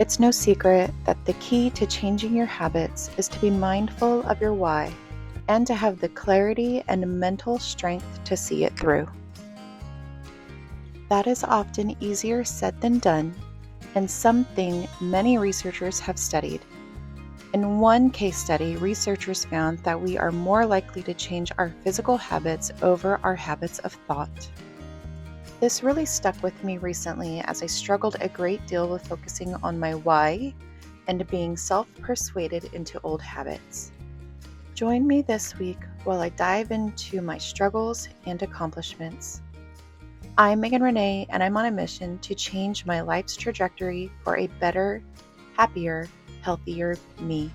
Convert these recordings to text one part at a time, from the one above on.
It's no secret that the key to changing your habits is to be mindful of your why and to have the clarity and mental strength to see it through. That is often easier said than done, and something many researchers have studied. In one case study, researchers found that we are more likely to change our physical habits over our habits of thought. This really stuck with me recently as I struggled a great deal with focusing on my why and being self-persuaded into old habits. Join me this week while I dive into my struggles and accomplishments. I'm Megan Renee, and I'm on a mission to change my life's trajectory for a better, happier, healthier me.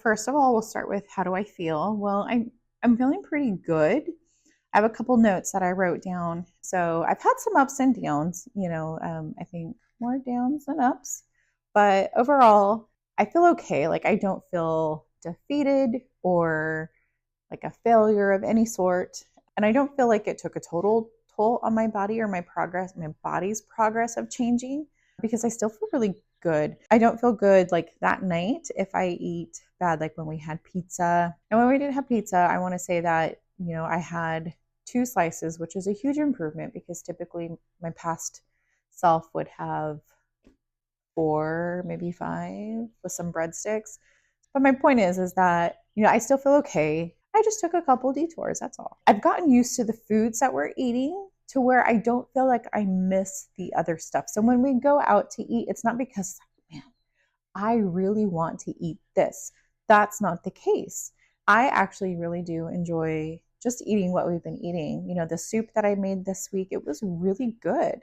First of all, we'll start with how do I feel? Well, I'm feeling pretty good. I have a couple notes that I wrote down. So I've had some ups and downs, I think more downs than ups. But overall, I feel okay. Like I don't feel defeated or like a failure of any sort. And I don't feel like it took a total toll on my body or my body's progress of changing because I still feel really good. I don't feel good like that night if I eat bad, like when we had pizza. And when we didn't have pizza, I want to say that, I had 2 slices, which is a huge improvement because typically my past self would have 4, maybe 5 with some breadsticks. But my point is that, I still feel okay. I just took a couple detours, that's all. I've gotten used to the foods that we're eating to where I don't feel like I miss the other stuff. So when we go out to eat, it's not because, man, I really want to eat this. That's not the case. I actually really do enjoy just eating what we've been eating. The soup that I made this week, it was really good.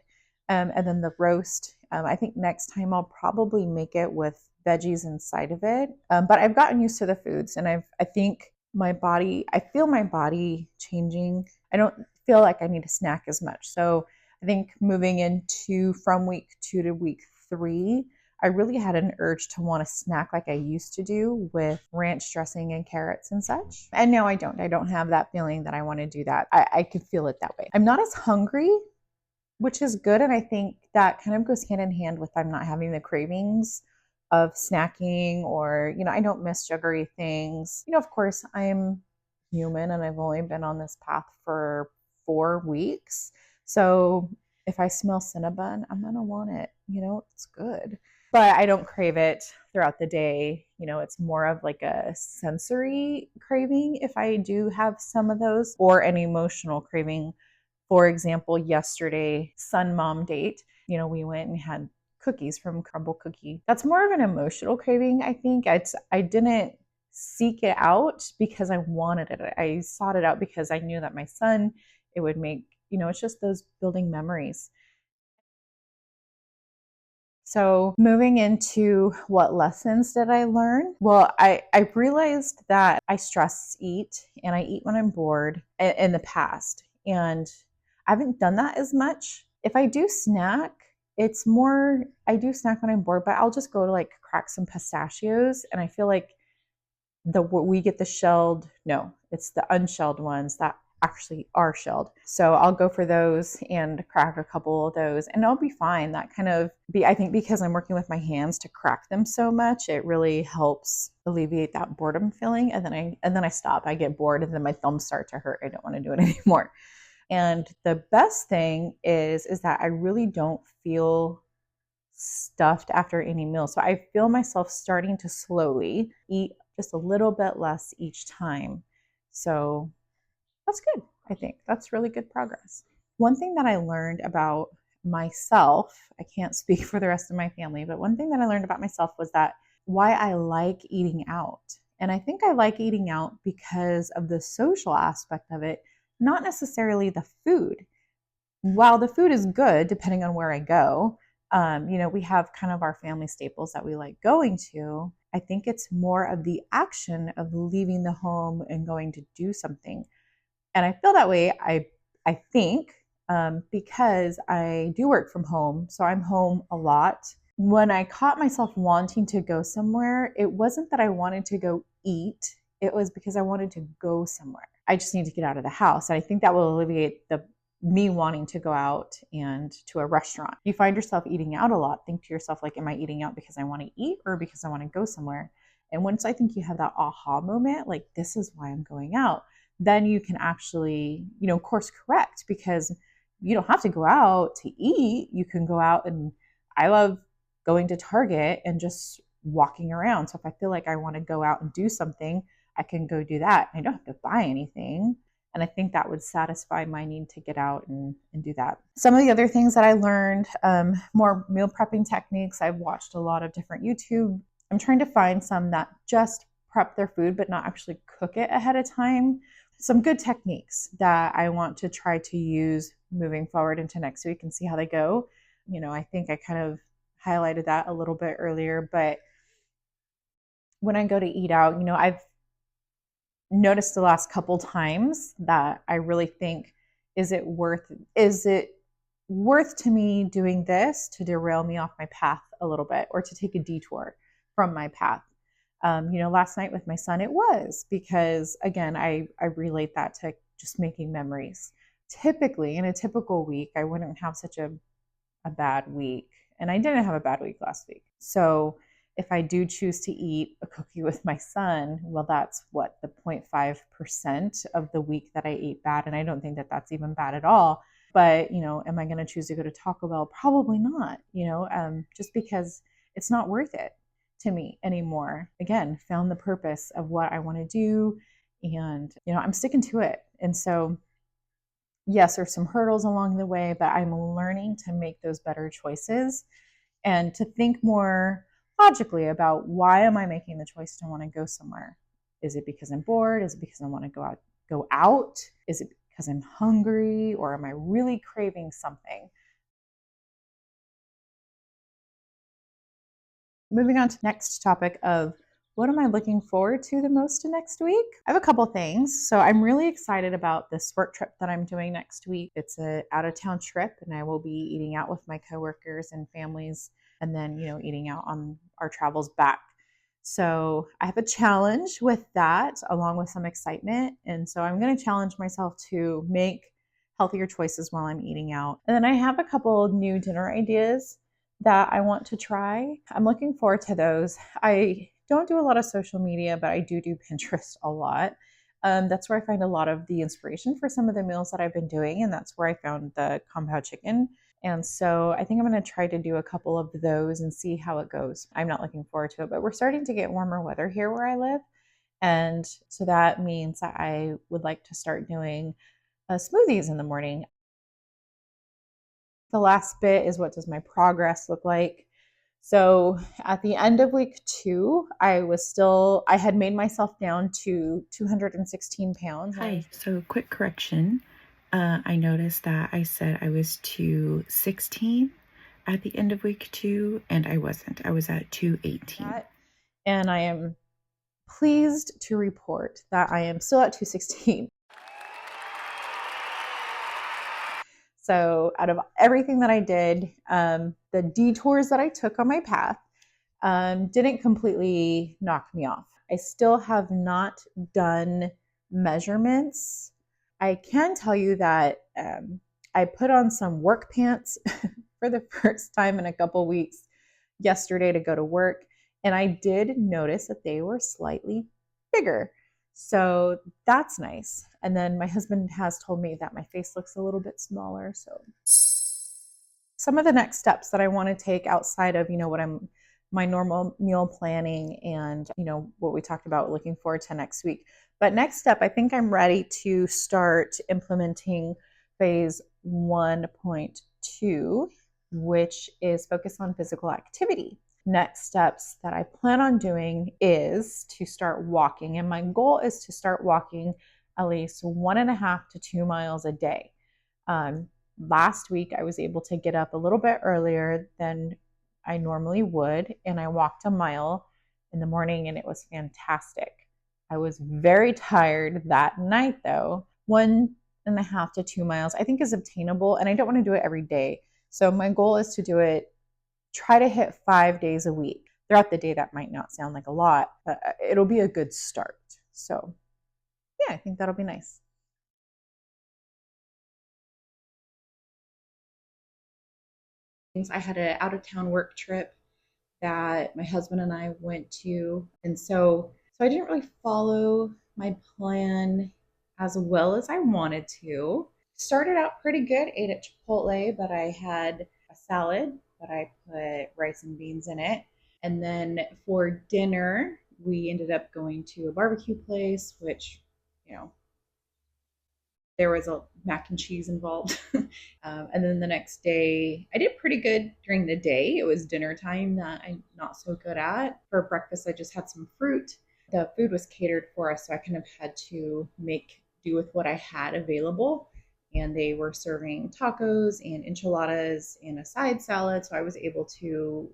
And then the roast, I think next time I'll probably make it with veggies inside of it. But I've gotten used to the foods, and I think I feel my body changing. I don't feel like I need to snack as much. So I think moving into from week 2 to week 3, I really had an urge to want to snack like I used to do with ranch dressing and carrots and such. And now I don't. I don't have that feeling that I want to do that. I can feel it that way. I'm not as hungry, which is good. And I think that kind of goes hand in hand with I'm not having the cravings of snacking or, I don't miss sugary things. Of course, I'm human and I've only been on this path for 4 weeks. So if I smell Cinnabon, I'm going to want it. It's good. But I don't crave it throughout the day. It's more of like a sensory craving if I do have some of those, or an emotional craving. For example, yesterday, Sun Mom date, we went and had cookies from Crumble Cookie. That's more of an emotional craving, I think. I didn't seek it out because I wanted it. I sought it out because I knew that my son, it would make, it's just those building memories. So moving into what lessons did I learn? Well, I realized that I stress eat and I eat when I'm bored in the past. And I haven't done that as much. If I do snack, it's more, I do snack when I'm bored, but I'll just go to like crack some pistachios. And I feel like we get the shelled, no, it's the unshelled ones that actually are shelled. So I'll go for those and crack a couple of those and I'll be fine. That kind of I think because I'm working with my hands to crack them so much, it really helps alleviate that boredom feeling. And then I stop. I get bored and then my thumbs start to hurt. I don't want to do it anymore. And the best thing is that I really don't feel stuffed after any meal. So I feel myself starting to slowly eat just a little bit less each time. So that's good. I think that's really good progress. One thing that I learned about myself, I can't speak for the rest of my family, but one thing that I learned about myself was that why I like eating out. And I think I like eating out because of the social aspect of it, not necessarily the food. While the food is good, depending on where I go, we have kind of our family staples that we like going to. I think it's more of the action of leaving the home and going to do something. And I feel that way, I think, because I do work from home. So I'm home a lot. When I caught myself wanting to go somewhere, it wasn't that I wanted to go eat. it was because I wanted to go somewhere. I just need to get out of the house. And I think that will alleviate the me wanting to go out and to a restaurant. If you find yourself eating out a lot, think to yourself, like, am I eating out because I want to eat or because I want to go somewhere? And once I think you have that aha moment, like, this is why I'm going out, then you can actually, course correct, because you don't have to go out to eat. You can go out, and I love going to Target and just walking around. So if I feel like I want to go out and do something, I can go do that. I don't have to buy anything. And I think that would satisfy my need to get out and do that. Some of the other things that I learned, more meal prepping techniques. I've watched a lot of different YouTube. I'm trying to find some that just prep their food, but not actually cook it ahead of time. Some good techniques that I want to try to use moving forward into next week and see how they go. I think I kind of highlighted that a little bit earlier, but when I go to eat out, I've noticed the last couple times that I really think, is it worth to me doing this to derail me off my path a little bit, or to take a detour from my path? Last night with my son, it was because, again, I relate that to just making memories. Typically, in a typical week, I wouldn't have such a bad week. And I didn't have a bad week last week. So if I do choose to eat a cookie with my son, well, that's what, the 0.5% of the week that I ate bad. And I don't think that that's even bad at all. But, am I going to choose to go to Taco Bell? Probably not, just because it's not worth it to me anymore. Again, found the purpose of what I want to do, and, I'm sticking to it. And so, yes, there's some hurdles along the way, but I'm learning to make those better choices and to think more logically about, why am I making the choice to want to go somewhere? Is it because I'm bored? Is it because I want to go out? Is it because I'm hungry, or am I really craving something? Moving on to the next topic of, what am I looking forward to the most next week? I have a couple things. So I'm really excited about this work trip that I'm doing next week. It's an out-of-town trip, and I will be eating out with my coworkers and families, and then, eating out on our travels back. So I have a challenge with that, along with some excitement. And so I'm going to challenge myself to make healthier choices while I'm eating out. And then I have a couple new dinner ideas that I want to try. I'm looking forward to those. I don't do a lot of social media, but I do Pinterest a lot. That's where I find a lot of the inspiration for some of the meals that I've been doing, and that's where I found the Kung Pao chicken. And so I think I'm going to try to do a couple of those and see how it goes. I'm not looking forward to it, but we're starting to get warmer weather here where I live. And so that means that I would like to start doing smoothies in the morning. The last bit is, what does my progress look like? So at the end of week 2, I had made myself down to 216 pounds. Hi, so quick correction. I noticed that I said I was 216 at the end of week 2, and I wasn't. I was at 218. And I am pleased to report that I am still at 216. So out of everything that I did, the detours that I took on my path didn't completely knock me off. I still have not done measurements. I can tell you that I put on some work pants for the first time in a couple weeks yesterday to go to work, and I did notice that they were slightly bigger. So that's nice. And then my husband has told me that my face looks a little bit smaller. So some of the next steps that I want to take outside of, my normal meal planning and, what we talked about, looking forward to next week. But next step, I think I'm ready to start implementing phase 1.2, which is focus on physical activity. Next steps that I plan on doing is to start walking. And my goal is to start walking at least 1.5 to 2 miles a day. Last week, I was able to get up a little bit earlier than I normally would, and I walked a mile in the morning, and it was fantastic. I was very tired that night, though. 1.5 to 2 miles, I think, is obtainable, and I don't want to do it every day. So my goal is to try to hit 5 days a week. Throughout the day, that might not sound like a lot, but it'll be a good start. So yeah, I think that'll be nice. I had an out of town work trip that my husband and I went to, and so I didn't really follow my plan as well as I wanted to. Started out pretty good, ate at Chipotle, but I had a salad, but I put rice and beans in it. And then for dinner, we ended up going to a barbecue place, which, you know, there was a mac and cheese involved. And then the next day, I did pretty good during the day. It was dinner time that I'm not so good at. For breakfast, I just had some fruit. The food was catered for us, so I kind of had to make do with what I had available. And they were serving tacos and enchiladas and a side salad, so I was able to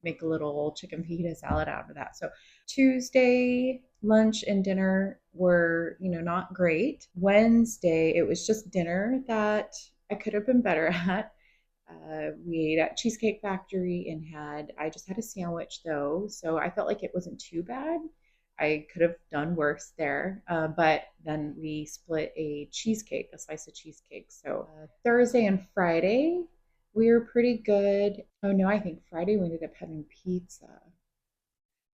make a little chicken fajita salad out of that. So Tuesday lunch and dinner were, not great. Wednesday, it was just dinner that I could have been better at. We ate at Cheesecake Factory and I just had a sandwich though, so I felt like it wasn't too bad. I could have done worse there, but then we split a slice of cheesecake. So Thursday and Friday, we were pretty good. Oh no, I think Friday we ended up having pizza.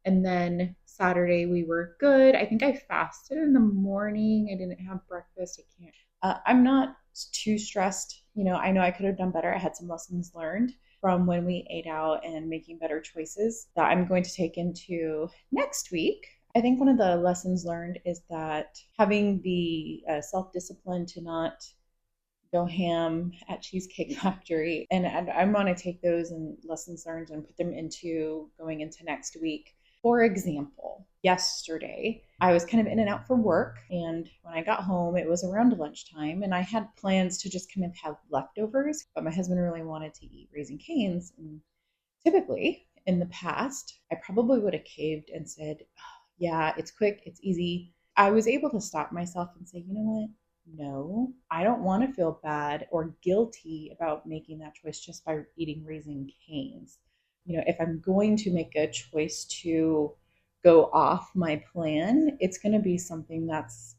And then Saturday we were good. I think I fasted in the morning. I didn't have breakfast. I can't. I'm not too stressed. I know I could have done better. I had some lessons learned from when we ate out and making better choices that I'm going to take into next week. I think one of the lessons learned is that having the self discipline to not go ham at Cheesecake Factory. And I'm going to take those and lessons learned and put them into going into next week. For example, yesterday I was kind of in and out for work. And when I got home, it was around lunchtime. And I had plans to just kind of have leftovers. But my husband really wanted to eat Raising Cane's. And typically in the past, I probably would have caved and said, oh, yeah, it's quick, it's easy. I was able to stop myself and say, you know what? No, I don't want to feel bad or guilty about making that choice just by eating Raising Cane's. If I'm going to make a choice to go off my plan, it's going to be something that's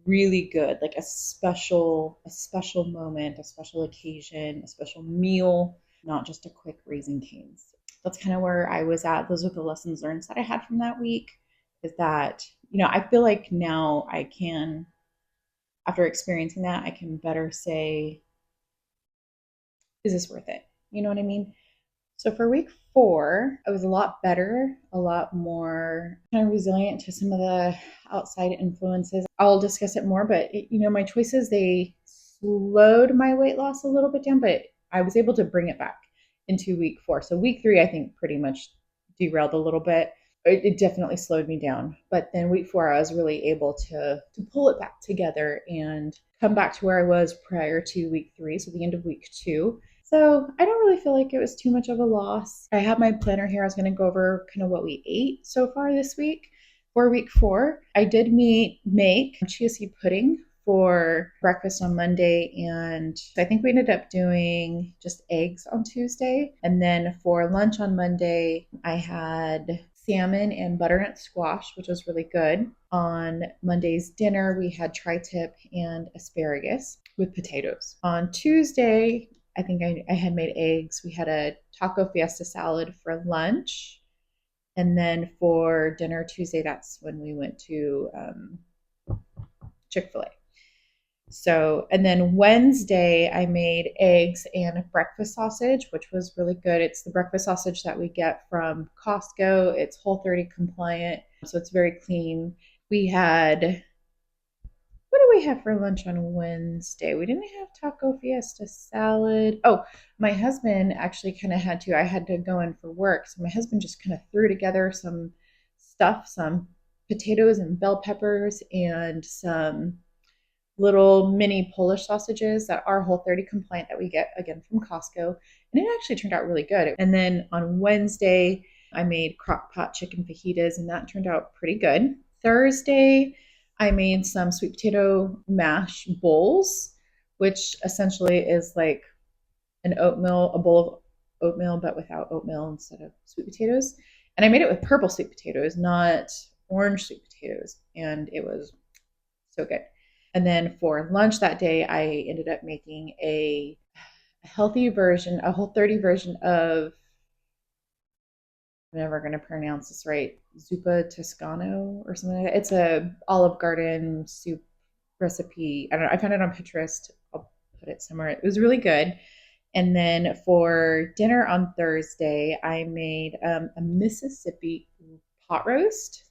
really good, like a special moment, a special occasion, a special meal, not just a quick Raising Cane's. That's kind of where I was at. Those are the lessons learned that I had from that week. Is that, I feel like now I can, after experiencing that, I can better say, is this worth it? You know what I mean? So for week 4, I was a lot better, a lot more kind of resilient to some of the outside influences. I'll discuss it more, but my choices, they slowed my weight loss a little bit down, but I was able to bring it back into week 4. So week 3, I think pretty much derailed a little bit. It definitely slowed me down. But then week 4, I was really able to pull it back together and come back to where I was prior to week 3, so the end of week 2. So I don't really feel like it was too much of a loss. I have my planner here. I was going to go over kind of what we ate so far this week. For week 4, I did make chia seed pudding for breakfast on Monday, and I think we ended up doing just eggs on Tuesday. And then for lunch on Monday, I had salmon and butternut squash, which was really good. On Monday's dinner, we had tri-tip and asparagus with potatoes. On Tuesday, I think I had made eggs. We had a taco fiesta salad for lunch. And then for dinner Tuesday, that's when we went to Chick-fil-A. So, and then Wednesday, I made eggs and breakfast sausage, which was really good. It's the breakfast sausage that we get from Costco. It's Whole30 compliant, so it's very clean. We had, what did we have for lunch on Wednesday? We didn't have taco fiesta salad. Oh, my husband actually kind of I had to go in for work. So my husband just kind of threw together some stuff, some potatoes and bell peppers and some little mini Polish sausages that are Whole30 compliant that we get again from Costco. And it actually turned out really good. And then on Wednesday, I made crock pot chicken fajitas, and that turned out pretty good. Thursday, I made some sweet potato mash bowls, which essentially is like a bowl of oatmeal, but without oatmeal instead of sweet potatoes. And I made it with purple sweet potatoes, not orange sweet potatoes, and it was so good. And then for lunch that day, I ended up making a healthy version, a Whole30 version of, I'm never going to pronounce this right, zuppa toscano or something like that. It's a Olive Garden soup recipe. I don't know. I found it on Pinterest. I'll put it somewhere. It was really good. And then for dinner on Thursday, I made a Mississippi pot roast,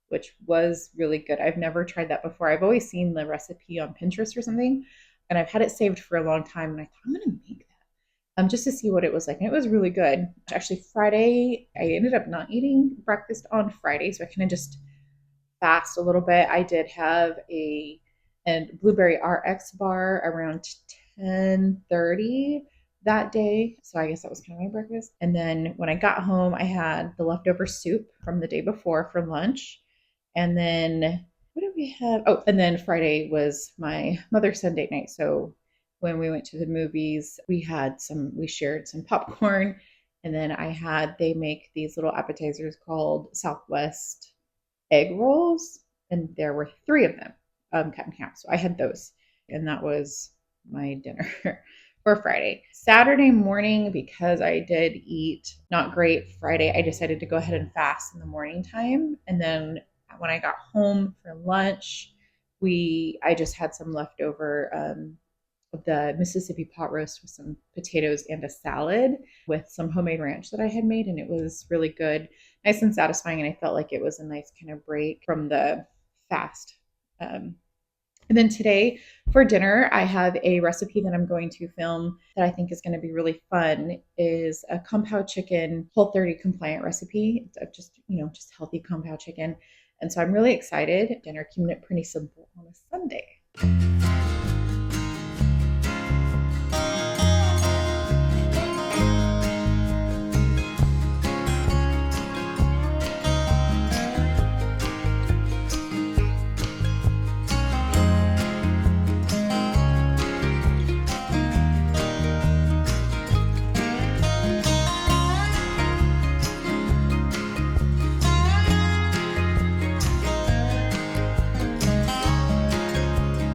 which was really good. I've never tried that before. I've always seen the recipe on Pinterest or something, and I've had it saved for a long time. And I thought, I'm going to make that just to see what it was like. And it was really good. Actually, Friday, I ended up not eating breakfast on Friday, so I kind of just fast a little bit. I did have a blueberry RX bar around 10:30 that day. So I guess that was kind of my breakfast. And then when I got home, I had the leftover soup from the day before for lunch. And then what did we have? Oh, and then Friday was my mother's son date night. So when we went to the movies, we shared some popcorn. And then they make these little appetizers called Southwest egg rolls. And there were three of them cut in half. So I had those. And that was my dinner for Friday. Saturday morning, because I did eat not great Friday, I decided to go ahead and fast in the morning time. And then when I got home for lunch, I just had some leftover of the Mississippi pot roast with some potatoes and a salad with some homemade ranch that I had made, and it was really good, nice and satisfying. And I felt like it was a nice kind of break from the fast. And then today for dinner, I have a recipe that I'm going to film that I think is going to be really fun. Is a Kung Pao chicken Whole30 compliant recipe. It's just healthy Kung Pao chicken. And so I'm really excited. Dinner keeping it pretty simple on a Sunday.